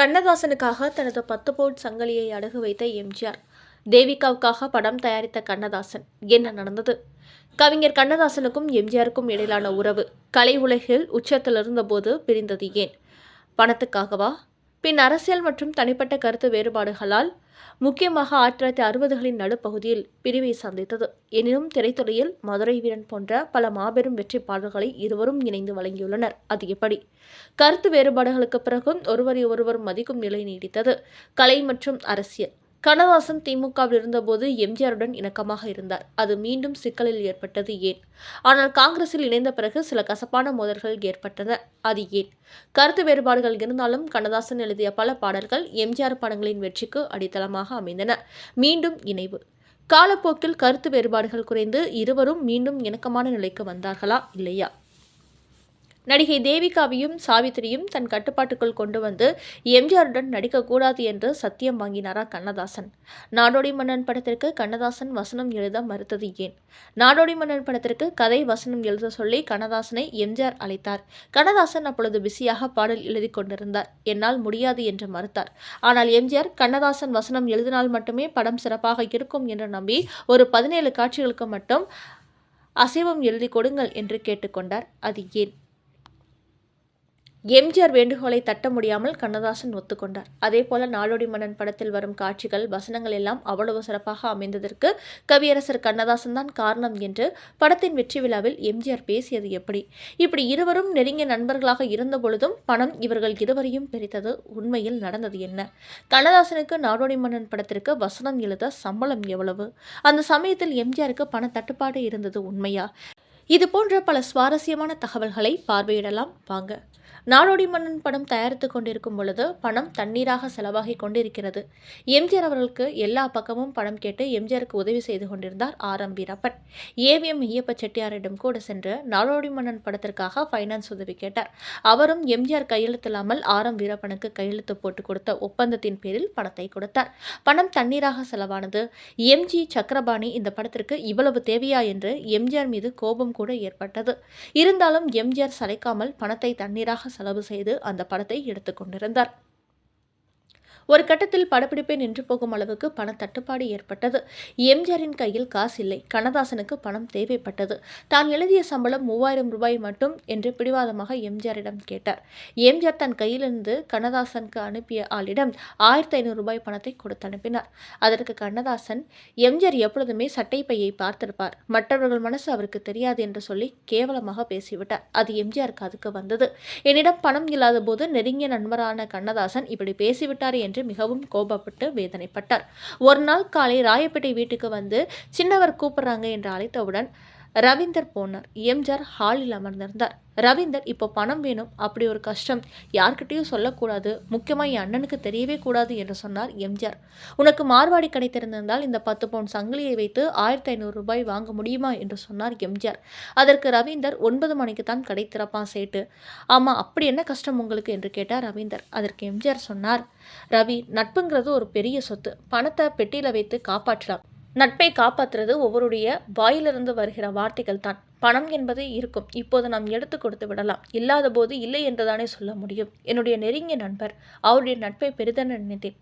கண்ணதாசனுக்காக தனது 10 பவுன் சங்கிலியை அடகு வைத்த எம்ஜிஆர். தேவிகாவுக்காக படம் தயாரித்த கண்ணதாசன். என்ன நடந்தது? கவிஞர் கண்ணதாசனுக்கும் எம்ஜிஆருக்கும் இடையிலான உறவு கலை உலகில் உச்சத்தில் இருந்தபோது பிரிந்தது ஏன்? பணத்துக்காகவா? பின் அரசியல் மற்றும் தனிப்பட்ட கருத்து வேறுபாடுகளால் முக்கியமாக 1960களின் நடுப்பகுதியில் பிரிவை சந்தித்தது. எனினும் திரைத்துறையில் மதுரை வீரன் போன்ற பல மாபெரும் வெற்றி பாடல்களை இருவரும் இணைந்து வழங்கியுள்ளனர். அது எப்படி? கருத்து வேறுபாடுகளுக்கு பிறகும் ஒருவரை ஒருவர் மதிக்கும் நிலை நீடித்தது. கலை மற்றும் அரசியல். கண்ணதாசன் திமுகவில் இருந்தபோது எம்ஜிஆருடன் இணக்கமாக இருந்தார். அது மீண்டும் சிக்கலில் ஏற்பட்டது ஏன்? ஆனால் காங்கிரஸில் இணைந்த பிறகு சில கசப்பான மோதல்கள் ஏற்பட்டன. அது ஏன்? கருத்து வேறுபாடுகள் இருந்தாலும் கண்ணதாசன் எழுதிய பல பாடல்கள் எம்ஜிஆர் படங்களின் வெற்றிக்கு அடித்தளமாக அமைந்தன. மீண்டும் இணைவு. காலப்போக்கில் கருத்து வேறுபாடுகள் குறைந்து இருவரும் மீண்டும் இணக்கமான நிலைக்கு வந்தார்களா, இல்லையா? நடிகை தேவிகாவையும் சாவித்திரியும் தன் கட்டுப்பாட்டுக்குள் கொண்டு வந்து எம்ஜிஆருடன் நடிக்கக்கூடாது என்று சத்தியம் வாங்கினாரா கண்ணதாசன்? நாடோடி மன்னன் படத்திற்கு கண்ணதாசன் வசனம் எழுத மறுத்தது ஏன்? நாடோடி மன்னன் படத்திற்கு கதை வசனம் எழுத சொல்லி கண்ணதாசனை எம்ஜிஆர் அழைத்தார். கண்ணதாசன் அப்பொழுது பிஸியாக பாடல் எழுதி கொண்டிருந்தார். என்னால் முடியாது என்று மறுத்தார். ஆனால் எம்ஜிஆர் கண்ணதாசன் வசனம் எழுதினால் மட்டுமே படம் சிறப்பாக இருக்கும் என்று நம்பி ஒரு 17 காட்சிகளுக்கு மட்டும் அசைவம் எழுதி கொடுங்கள் என்று கேட்டுக்கொண்டார். அது ஏன்? எம்ஜிஆர் வேண்டுகோளை தட்ட முடியாமல் கண்ணதாசன் ஒத்துக்கொண்டார். அதேபோல நாடோடி மன்னன் படத்தில் வரும் காட்சிகள், வசனங்கள் எல்லாம் அவ்வளவு சிறப்பாக அமைந்ததற்கு கவியரசர் கண்ணதாசன் தான் காரணம் என்று படத்தின் வெற்றி விழாவில் எம்ஜிஆர் பேசியது எப்படி? இப்படி இருவரும் நெருங்கிய நண்பர்களாக இருந்த பொழுதும் பணம் இவர்கள் இருவரையும் பிரித்தது. உண்மையில் நடந்தது என்ன? கண்ணதாசனுக்கு நாடோடி மன்னன் படத்திற்கு வசனம் எழுத சம்பளம் எவ்வளவு? அந்த சமயத்தில் எம்ஜிஆருக்கு பண தட்டுப்பாடு இருந்தது உண்மையா? இது போன்ற பல சுவாரஸ்யமான தகவல்களை பார்வையிடலாம் வாங்க. நாடோடி மன்னன் படம் தயாரித்து கொண்டிருக்கும் பொழுது பணம் தண்ணீராக செலவாகி கொண்டிருக்கிறது. எம்ஜிஆர் அவர்களுக்கு எல்லா பக்கமும் பணம் கேட்டு எம்ஜிஆருக்கு உதவி செய்து கொண்டிருந்தார் ஆர்.எம். வீரப்பன். ஏவிஎம் ஐயப்ப செட்டியாரிடம் கூட சென்று நாடோடி மன்னன் படத்திற்காக ஃபைனான்ஸ் உதவி கேட்டார். அவரும் எம்ஜிஆர் கையெழுத்தில்லாமல் ஆர்.எம். வீரப்பனுக்கு கையெழுத்து போட்டு கொடுத்த ஒப்பந்தத்தின் பேரில் பணத்தை கொடுத்தார். பணம் தண்ணீராக செலவானது. எம்.ஜி. சக்கரபாணி இந்த படத்திற்கு இவ்வளவு தேவையா என்று எம்ஜிஆர் மீது கோபம் கூட ஏற்பட்டது. இருந்தாலும் எம்ஜிஆர் சளைக்காமல் பணத்தை தண்ணீராக செலவு செய்து அந்த படத்தை எடுத்துக் கொண்டிருந்தார். ஒரு கட்டத்தில் படப்பிடிப்பை நின்று போகும் அளவுக்கு பண தட்டுப்பாடு ஏற்பட்டது. எம்ஜிஆரின் கையில் காசு இல்லை. கண்ணதாசனுக்கு பணம் தேவைப்பட்டது. தான் எழுதிய சம்பளம் 3000 ரூபாய் மட்டும் என்று பிடிவாதமாக எம்ஜிஆரிடம் கேட்டார். எம்ஜிஆர் தன் கையிலிருந்து கண்ணதாசனுக்கு அனுப்பிய ஆளிடம் 1500 ரூபாய் பணத்தை கொடுத்து அனுப்பினார். அதற்கு கண்ணதாசன், எம்ஜிஆர் எப்பொழுதுமே சட்டை பையை பார்த்திருப்பார், மற்றவர்கள் மனசு அவருக்கு தெரியாது என்று சொல்லி கேவலமாக பேசிவிட்டார். அது எம்ஜிஆர் காதுக்கு வந்தது. என்னிடம் பணம் இல்லாத போது நெருங்கிய நண்பரான கண்ணதாசன் இப்படி பேசிவிட்டார் என்று மிகவும் கோபப்பட்டு வேதனைப்பட்டார். ஒரு நாள் காலை ராயப்பேட்டை வீட்டுக்கு வந்து சின்னவர் கூப்பிடுறாங்க என்று அழைத்தவுடன் ரவீந்தர் போனார். எம்ஜிஆர் ஹாலில் அமர்ந்திருந்தார். ரவீந்தர், இப்போ பணம் வேணும், அப்படி ஒரு கஷ்டம் யார்கிட்டையும் சொல்லக்கூடாது, முக்கியமாக என் அண்ணனுக்கு தெரியவே கூடாது என்று சொன்னார் எம்ஜிஆர். உனக்கு மார்வாடி கிடைத்திருந்தால் இந்த 10 பவுன் சங்கிலியை வைத்து 1500 ரூபாய் வாங்க முடியுமா என்று சொன்னார் எம்ஜிஆர். அதற்கு ரவீந்தர், 9 மணிக்கு தான் கடை திறப்பான் சேட்டு. ஆமாம், அப்படி என்ன கஷ்டம் உங்களுக்கு என்று கேட்டார் ரவீந்தர். அதற்கு எம்ஜிஆர் சொன்னார், ரவி, நட்புங்கிறது ஒரு பெரிய சொத்து. பணத்தை பெட்டியில் வைத்து காப்பாற்றலாம். நட்பை காப்பாற்றுறது ஒவ்வொருடைய வாயிலிருந்து வருகிற வார்த்தைகள் தான். பணம் என்பது இருக்கும், இப்போது நாம் எடுத்து கொடுத்து விடலாம். இல்லாத போது இல்லை என்றுதானே சொல்ல முடியும். என்னுடைய நெருங்கிய நண்பர், அவருடைய நட்பை பெரிதென நினைத்தேன்.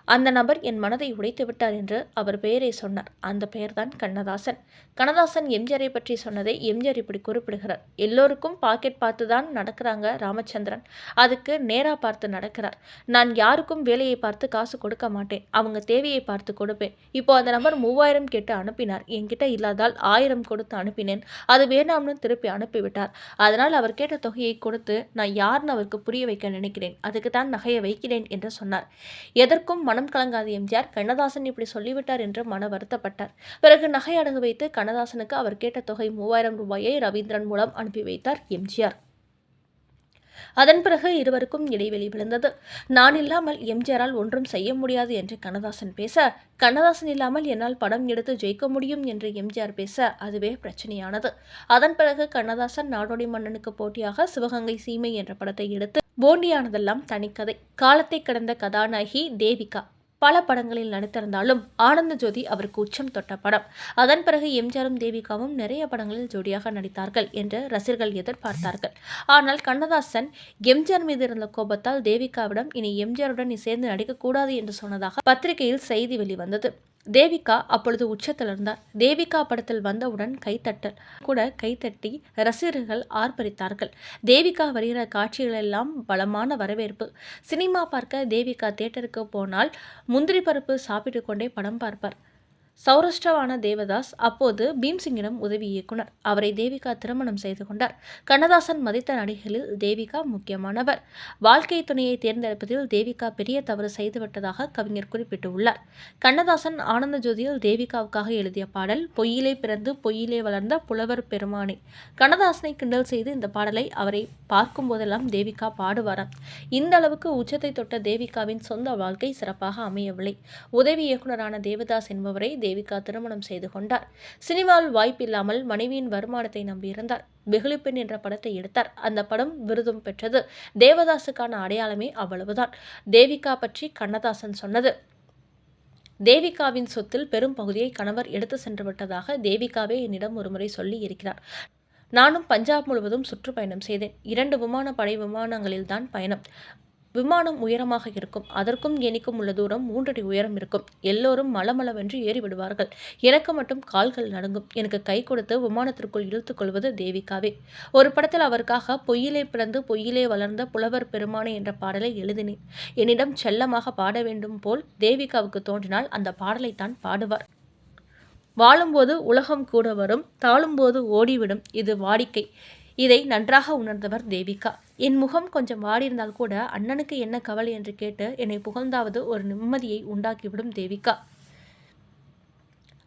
அந்த நபர் என் மனதை உடைத்து விட்டார் என்று அவர் பெயரை சொன்னார். அந்த பெயர்தான் கண்ணதாசன். கண்ணதாசன் எம்ஜிஆரை பற்றி சொன்னதை எம்ஜிஆர் இப்படி குறிப்பிடுகிறார். எல்லோருக்கும் பாக்கெட் பார்த்து தான் நடக்கிறாங்க ராமச்சந்திரன், அதுக்கு நேரா பார்த்து நடக்கிறார். நான் யாருக்கும் வேலையை பார்த்து காசு கொடுக்க மாட்டேன், அவங்க தேவையை பார்த்து கொடுப்பேன். இப்போ அந்த நபர் 3000 கேட்டு அனுப்பினார். என்கிட்ட இல்லாதால் 1000 கொடுத்து அனுப்பினேன். அது வேணாம்னு திருப்பி அனுப்பிவிட்டார். அதனால் அவர் கேட்ட தொகையை கொடுத்து நான் யாருன்னு அவருக்கு புரிய வைக்க நினைக்கிறேன். அதுக்கு தான் நகையை வைக்கிறேன் என்று சொன்னார். எதற்கும் மனம் கலங்காத எம்ஜிஆர், கண்ணதாசன் இப்படி சொல்லிவிட்டார் என்று மன வருத்தப்பட்டார். பிறகு நகை அடகு வைத்து கண்ணதாசனுக்கு அவர் கேட்ட தொகை 3000 ரூபாயை ரவீந்திரன் மூலம் அனுப்பி வைத்தார் எம்ஜிஆர். அதன் பிறகு இருவருக்கும் இடைவெளி விழுந்தது. நான் இல்லாமல் எம்ஜிஆரால் ஒன்றும் செய்ய முடியாது என்று கண்ணதாசன் பேச, கண்ணதாசன் இல்லாமல் என்னால் படம் எடுத்து ஜெயிக்க முடியும் என்று எம்ஜிஆர் பேச, அதுவே பிரச்சனையானது. அதன் பிறகு கண்ணதாசன் நாடோடி மன்னனுக்கு போட்டியாக சிவகங்கை சீமை என்ற படத்தை எடுத்து போண்டியானதெல்லாம் தனிக்கதை. காலத்தை கடந்த கதாநாயகி தேவிகா. பல படங்களில் நடித்திருந்தாலும் ஆனந்த ஜோதி அவருக்கு உச்சம் தொட்ட படம். அதன் பிறகு எம்ஜிஆரும் தேவிகாவும் நிறைய படங்களில் ஜோடியாக நடித்தார்கள் என்று ரசிகர்கள் எதிர்பார்த்தார்கள். ஆனால் கண்ணதாசன் எம்ஜிஆர் மீது இருந்த கோபத்தால் தேவிகாவிடம் இனி எம்ஜிஆருடன் நீ சேர்ந்து நடிக்கக்கூடாது என்று சொன்னதாக பத்திரிகையில் செய்தி வெளிவந்தது. தேவிகா அப்பொழுது உச்சத்தில் இருந்தார். தேவிகா படத்தில் வந்தவுடன் கைத்தட்டி ரசிகர்கள் ஆர்ப்பரித்தார்கள். தேவிகா வருகிற காட்சிகளெல்லாம் பலமான வரவேற்பு. சினிமா பார்க்க தேவிகா தியேட்டருக்கு போனால் முந்திரி பருப்பு சாப்பிட்டு கொண்டே படம் பார்ப்பார். சௌராஷ்டிராவான தேவதாஸ் அப்போது பீம்சிங்கிடம் உதவி இயக்குனர். அவரை தேவிகா திருமணம் செய்து கொண்டார். கண்ணதாசன் மதித்த நடிகைகளில் தேவிகா முக்கியமானவர். வாழ்க்கை துணையை தேர்ந்தெடுப்பதில் தேவிகா பெரிய தவறு செய்துவிட்டதாக கவிஞர் குறிப்பிட்டுள்ளார். கண்ணதாசன் ஆனந்த ஜோதியில் தேவிகாவுக்காக எழுதிய பாடல் பொய்யிலே பிறந்து பொய்யிலே வளர்ந்த புலவர் பெருமானே. கண்ணதாசனை கிண்டல் செய்து இந்த பாடலை அவரை பார்க்கும் போதெல்லாம் தேவிகா பாடுவாராம். இந்த அளவுக்கு உச்சத்தை தொட்ட தேவிகாவின் சொந்த வாழ்க்கை சிறப்பாக அமையவில்லை. உதவி இயக்குனரான தேவதாஸ் என்பவரை தேவிகா திருமணம் செய்து கொண்டார். சினிமாவில் வாய்ப்பில்லாமல் மனைவியின் வருமானத்தை நம்பியிருந்தார். வெகுளிப்பெண் என்ற படத்தை எடுத்தார். அந்த படம் விருதும் பெற்றது. தேவதாசுக்கான அடையாளமே அவ்வளவுதான். தேவிகா பற்றி கண்ணதாசன் சொன்னது: தேவிகாவின் சொத்தில் பெரும் பகுதியை கணவர் எடுத்து சென்று விட்டதாக தேவிகாவே என்னிடம் ஒருமுறை சொல்லி இருக்கிறார். நானும் பஞ்சாப் முழுவதும் சுற்றுப்பயணம் செய்தேன். 2 விமானப்படை விமானங்களில்தான் பயணம். விமானம் உயரமாக இருக்கும். அதற்கும் எனக்கும் உள்ள தூரம் 3 அடி உயரம் இருக்கும். எல்லோரும் மளமளவென்று ஏறி விடுவார்கள். எனக்கு மட்டும் கால்கள் நடுங்கும். எனக்கு கை கொடுத்து விமானத்திற்குள் இழுத்துக் கொள்வது தேவிகாவே. ஒரு படத்தில் அவருக்காக பொய்யிலே பிறந்து பொய்யிலே வளர்ந்த புலவர் பெருமானே என்ற பாடலை எழுதினேன். என்னிடம் செல்லமாக பாட வேண்டும் போல் தேவிகாவுக்கு தோன்றினால் அந்த பாடலைத்தான் பாடுவார். வாழும்போது உலகம் கூட வரும், தாழும்போது ஓடிவிடும், இது வாடிக்கை. இதை நன்றாக உணர்ந்தவர் தேவிகா. என் முகம் கொஞ்சம் வாடியிருந்தால் கூட அண்ணனுக்கு என்ன கவலை என்று கேட்டு என்னை புகழ்ந்தாவது ஒரு நிம்மதியை உண்டாக்கிவிடும் தேவிகா.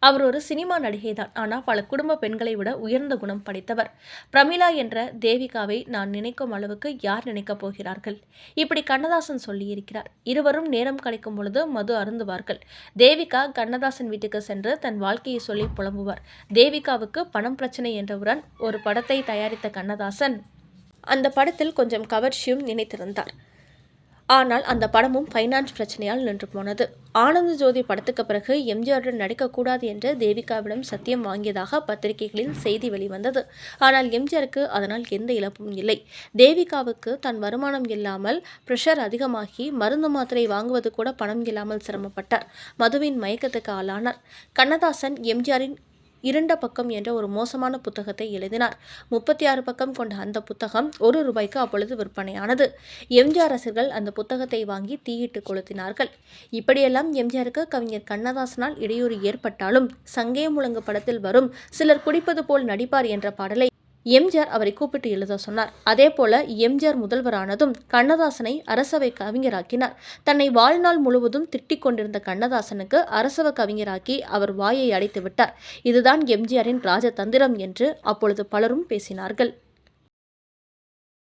அவர் ஒரு சினிமா நடிகைதான். ஆனால் பல குடும்ப பெண்களை விட உயர்ந்த குணம் படைத்தவர். பிரமிளா என்ற தேவிகாவை நான் நினைக்கும் அளவுக்கு யார் நினைக்கப் போகிறார்கள்? இப்படி கண்ணதாசன் சொல்லியிருக்கிறார். இருவரும் நேரம் கிடைக்கும் பொழுது மது அருந்துவார்கள். தேவிகா கண்ணதாசன் வீட்டுக்கு சென்று தன் வாழ்க்கையை சொல்லி புலம்புவார். தேவிகாவுக்கு பணம் பிரச்சனை என்றவுடன் ஒரு படத்தை தயாரித்த கண்ணதாசன் அந்த படத்தில் கொஞ்சம் கவர்ச்சியும் நினைத்திருந்தார். ஆனால் அந்த படமும் ஃபைனான்ஸ் பிரச்சனையால் நின்று போனது. ஆனந்த ஜோதி படத்துக்கு பிறகு எம்ஜிஆருடன் நடிக்கக்கூடாது என்று தேவிகாவிடம் சத்தியம் வாங்கியதாக பத்திரிகைகளில் செய்தி வெளிவந்தது. ஆனால் எம்ஜிஆருக்கு அதனால் எந்த இழப்பும் இல்லை. தேவிகாவுக்கு தன் வருமானம் இல்லாமல் பிரஷர் அதிகமாகி மருந்து மாத்திரை வாங்குவது கூட பணம் இல்லாமல் சிரமப்பட்டார். மதுவின் மயக்கத்துக்கு ஆளானார். கண்ணதாசன் எம்ஜிஆரின் இருண்ட பக்கம் என்ற ஒரு மோசமான புத்தகத்தை எழுதினார். 36 பக்கம் கொண்ட அந்த புத்தகம் ₹1 அப்பொழுது விற்பனையானது. எம்ஜிஆர் ரசிகர்கள் அந்த புத்தகத்தை வாங்கி தீயிட்டு கொளுத்தினார்கள். இப்படியெல்லாம் எம்ஜிஆருக்கு கவிஞர் கண்ணதாசனால் இடையூறு ஏற்பட்டாலும் சங்கே முழங்கு படத்தில் வரும் சிலர் குடிப்பது போல் நடிப்பார் என்ற பாடலை எம்ஜிஆர் அவரை கூப்பிட்டு எழுத சொன்னார். அதேபோல எம்ஜிஆர் முதல்வரானதும் கண்ணதாசனை அரசவை கவிஞராக்கினார். தன்னை வாழ்நாள் முழுவதும் திட்டிக் கொண்டிருந்த கண்ணதாசனுக்கு அரசவை கவிஞராக்கி அவர் வாயை அடைத்து விட்டார். இதுதான் எம்ஜிஆரின் ராஜதந்திரம் என்று அப்பொழுது பலரும் பேசினார்கள்.